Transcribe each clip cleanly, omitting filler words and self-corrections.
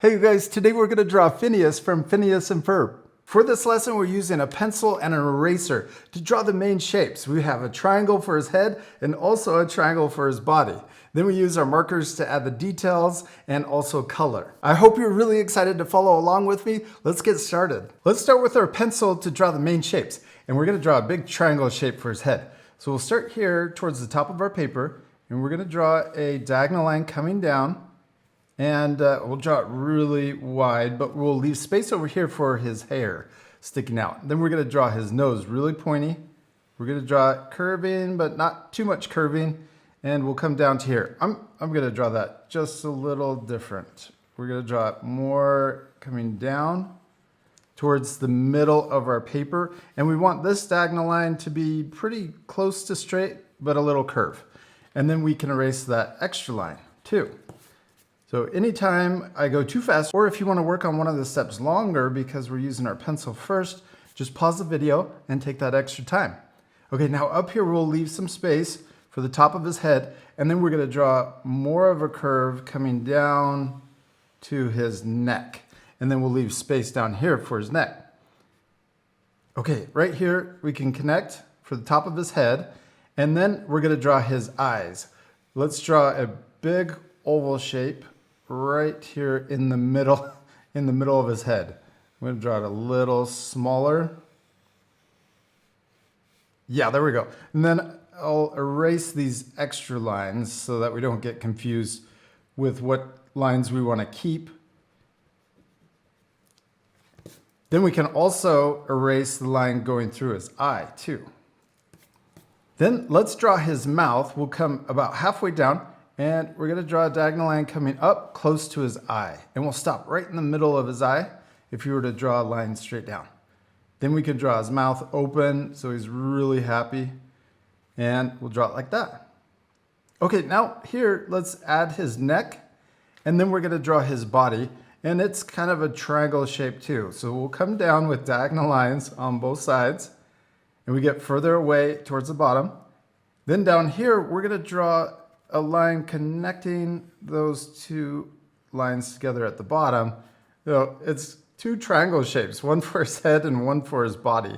Hey you guys, today we're going to draw Phineas from Phineas and Ferb. For this lesson, we're using a pencil and an eraser to draw the main shapes. We have a triangle for his head and also a triangle for his body. Then we use our markers to add the details and also color. I hope you're really excited to follow along with me. Let's get started. Let's start with our pencil to draw the main shapes. And we're going to draw a big triangle shape for his head. So we'll start here towards the top of our paper and we're going to draw a diagonal line coming down. And we'll draw it really wide, but we'll leave space over here for his hair sticking out. Then we're going to draw his nose really pointy. We're going to draw it curving, but not too much curving. And we'll come down to here. I'm going to draw that just a little different. We're going to draw it more coming down towards the middle of our paper. And we want this diagonal line to be pretty close to straight, but a little curve. And then we can erase that extra line too. So anytime I go too fast, or if you want to work on one of the steps longer because we're using our pencil first, just pause the video and take that extra time. Okay, now up here we'll leave some space for the top of his head, and then we're going to draw more of a curve coming down to his neck. And then we'll leave space down here for his neck. Okay, right here we can connect for the top of his head, and then we're going to draw his eyes. Let's draw a big oval shape right here in the middle of his head. I'm going to draw it a little smaller. Yeah, there we go. And then I'll erase these extra lines so that we don't get confused with what lines we want to keep. Then we can also erase the line going through his eye too. Then let's draw his mouth. We'll come about halfway down. And we're going to draw a diagonal line coming up close to his eye. And we'll stop right in the middle of his eye if you were to draw a line straight down. Then we can draw his mouth open so he's really happy. And we'll draw it like that. Okay, now here let's add his neck. And then we're going to draw his body. And it's kind of a triangle shape too. So we'll come down with diagonal lines on both sides. And we get further away towards the bottom. Then down here we're going to draw a line connecting those two lines together at the bottom. So it's two triangle shapes, one for his head and one for his body.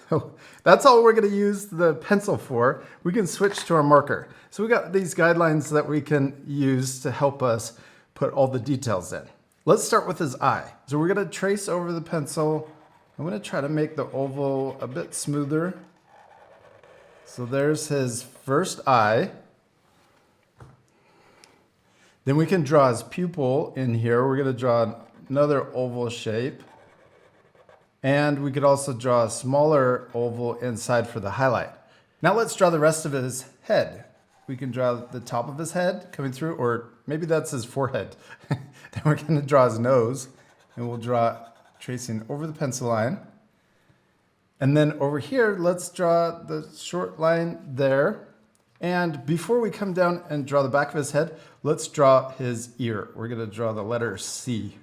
So that's all we're going to use the pencil for. We can switch to our marker. So we got these guidelines that we can use to help us put all the details in. Let's start with his eye. So we're going to trace over the pencil. I'm going to try to make the oval a bit smoother. So there's his first eye. Then we can draw his pupil in here. We're going to draw another oval shape. And we could also draw a smaller oval inside for the highlight. Now let's draw the rest of his head. We can draw the top of his head coming through, or maybe that's his forehead. Then we're going to draw his nose, and we'll draw tracing over the pencil line. And then over here, let's draw the short line there. And before we come down and draw the back of his head, let's draw his ear. We're going to draw the letter C.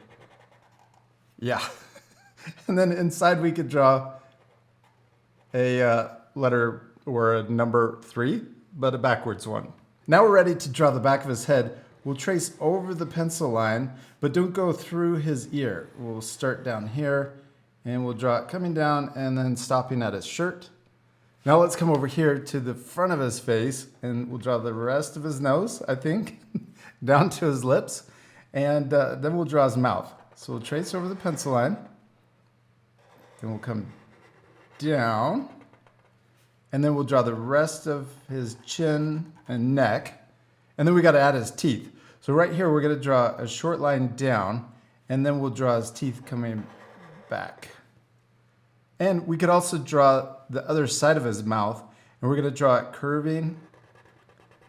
Yeah. And then inside we could draw a letter or a number 3, but a backwards one. Now we're ready to draw the back of his head. We'll trace over the pencil line, but don't go through his ear. We'll start down here and we'll draw it coming down and then stopping at his shirt. Now let's come over here to the front of his face and we'll draw the rest of his nose, I think, down to his lips. And then we'll draw his mouth. So we'll trace over the pencil line. Then we'll come down. And then we'll draw the rest of his chin and neck. And then we got to add his teeth. So right here we're going to draw a short line down. And then we'll draw his teeth coming back. And we could also draw the other side of his mouth, and we're going to draw it curving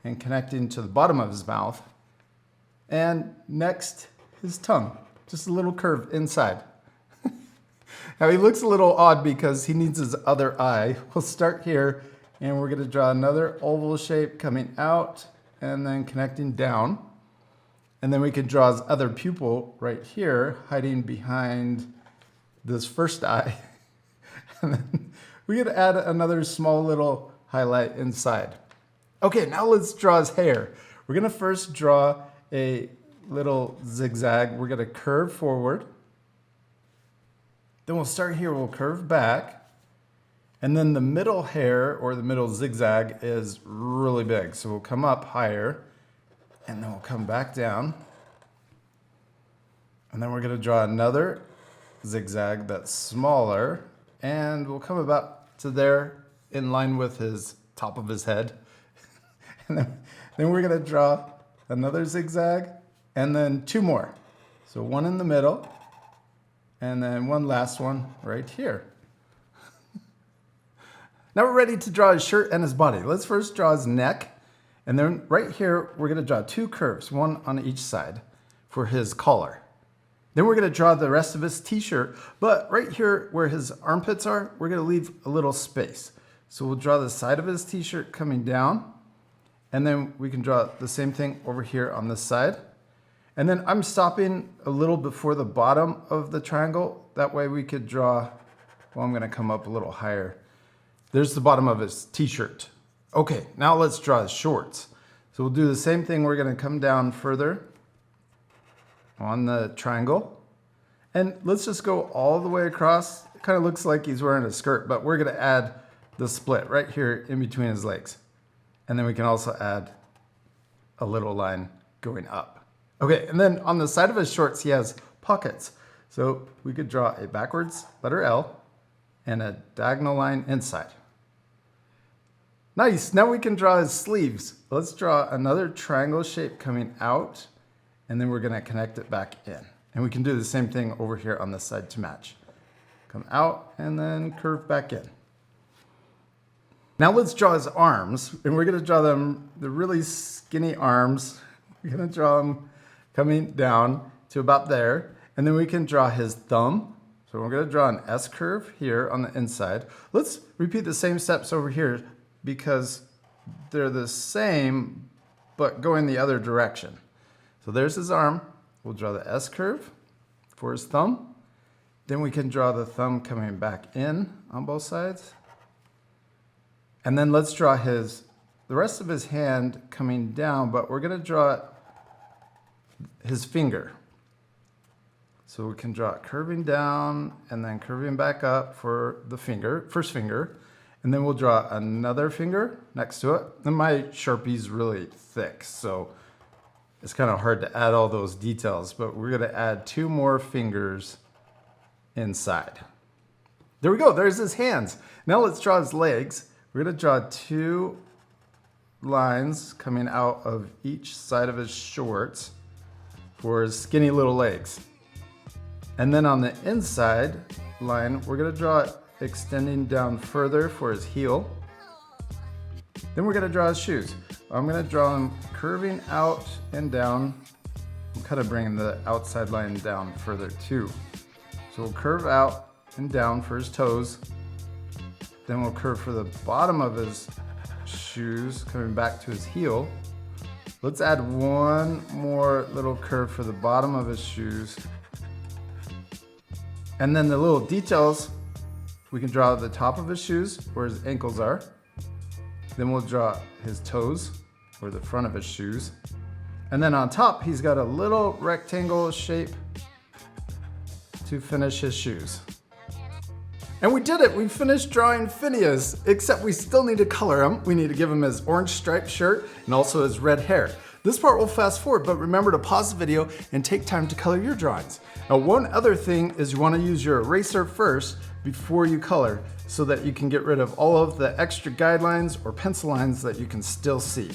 and connecting to the bottom of his mouth. And next, his tongue, just a little curve inside. Now he looks a little odd because he needs his other eye. We'll start here, and we're going to draw another oval shape coming out and then connecting down. And then we can draw his other pupil right here, hiding behind this first eye. And then we could add another small little highlight inside. Okay, now let's draw his hair. We're going to first draw a little zigzag. We're going to curve forward. Then we'll start here, we'll curve back. And then the middle hair or the middle zigzag is really big. So we'll come up higher and then we'll come back down. And then we're going to draw another zigzag that's smaller. And we'll come about to there in line with his top of his head. And then we're going to draw another zigzag and then two more. So one in the middle and then one last one right here. Now we're ready to draw his shirt and his body. Let's first draw his neck. And then right here, we're going to draw two curves, one on each side for his collar. Then we're going to draw the rest of his t-shirt. But right here where his armpits are, we're going to leave a little space. So we'll draw the side of his t-shirt coming down. And then we can draw the same thing over here on this side. And then I'm stopping a little before the bottom of the triangle. That way we could draw, well, I'm going to come up a little higher. There's the bottom of his t-shirt. Okay, now let's draw his shorts. So we'll do the same thing. We're going to come down further on the triangle. And let's just go all the way across. It kind of looks like he's wearing a skirt, but we're going to add the split right here in between his legs. And then we can also add a little line going up. Okay, and then on the side of his shorts, he has pockets. So we could draw a backwards letter L and a diagonal line inside. Nice, now we can draw his sleeves. Let's draw another triangle shape coming out, and then we're gonna connect it back in. And we can do the same thing over here on this side to match. Come out and then curve back in. Now let's draw his arms, and we're gonna draw them, the really skinny arms. We're gonna draw them coming down to about there, and then we can draw his thumb. So we're gonna draw an S curve here on the inside. Let's repeat the same steps over here because they're the same, but going the other direction. So there's his arm. We'll draw the S curve for his thumb. Then we can draw the thumb coming back in on both sides. And then let's draw the rest of his hand coming down, but we're gonna draw his finger. So we can draw it curving down and then curving back up for the first finger. And then we'll draw another finger next to it. And my Sharpie's really thick, so it's kind of hard to add all those details, but we're gonna add two more fingers inside. There we go, there's his hands. Now let's draw his legs. We're gonna draw two lines coming out of each side of his shorts for his skinny little legs. And then on the inside line, we're gonna draw it extending down further for his heel. Then we're gonna draw his shoes. I'm gonna draw them curving out and down. I'm kind of bringing the outside line down further too. So we'll curve out and down for his toes. Then we'll curve for the bottom of his shoes, coming back to his heel. Let's add one more little curve for the bottom of his shoes. And then the little details, we can draw the top of his shoes where his ankles are. Then we'll draw his toes or the front of his shoes. And then on top, he's got a little rectangle shape to finish his shoes. And we did it, we finished drawing Phineas, except we still need to color him. We need to give him his orange striped shirt and also his red hair. This part will fast forward, but remember to pause the video and take time to color your drawings. Now, one other thing is you want to use your eraser first before you color so that you can get rid of all of the extra guidelines or pencil lines that you can still see.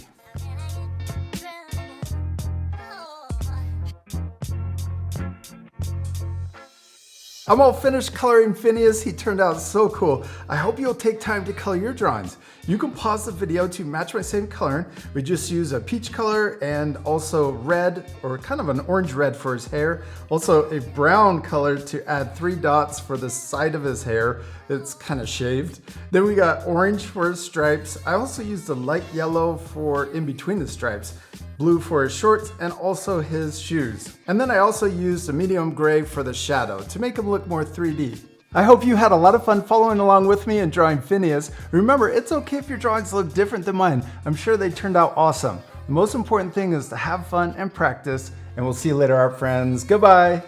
I'm all finished coloring Phineas. He turned out so cool. I hope you'll take time to color your drawings. You can pause the video to match my same coloring. We just use a peach color and also red, or kind of an orange red for his hair. Also a brown color to add 3 dots for the side of his hair. It's kind of shaved. Then we got orange for his stripes. I also used a light yellow for in between the stripes. Blue for his shorts and also his shoes. And then I also used a medium gray for the shadow to make him look more 3D. I hope you had a lot of fun following along with me and drawing Phineas. Remember, it's okay if your drawings look different than mine. I'm sure they turned out awesome. The most important thing is to have fun and practice, and we'll see you later, art friends. Goodbye.